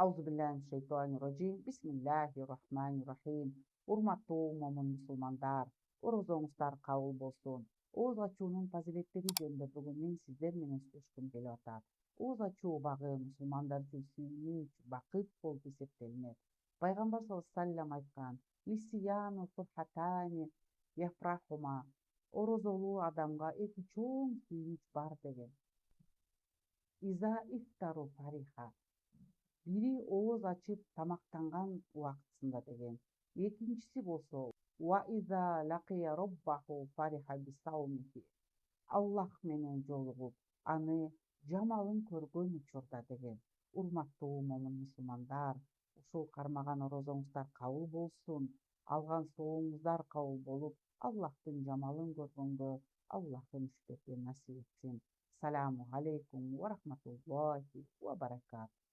Аузубиллахиминашшайтуанирраджим. Бисмиллахиррахманиррахим. Урматтуу момун мусулмандар, орозоңуздар кабыл болсун. Ооз ачуунун фазилеттери жөнүндө бүгүн мен сиздер менен сүйлөшкүм келип атат. Ооз ачуу багы мусулмандар үчүн сүйүнүч, бакыт болуп эсептелинет. Пайгамбар саллаллаху алейхи ва саллям айткан: "Лиссияну фурхатани яфрахума". Орозолуу адамга эки чоң сүйүнүч бар деген. Иза ифтару фариха. Бири ооз ачып тамактанган убактысында деген. Экинчиси болсо ва иза лакия роббаху фариха бисаумихи. Аллах менен жолугуп, аны жамалын көргөн учурда деген. Урматтуу момун мусулмандар, ушул кармаган орозоңуздар кабыл болсун. Алган сооңуздар кабыл болуп, Аллахтын жамалын көргөнгө Аллахым үчтөкү насип этсин. Саламу алейкум ва рахматуллахи ва баракатух.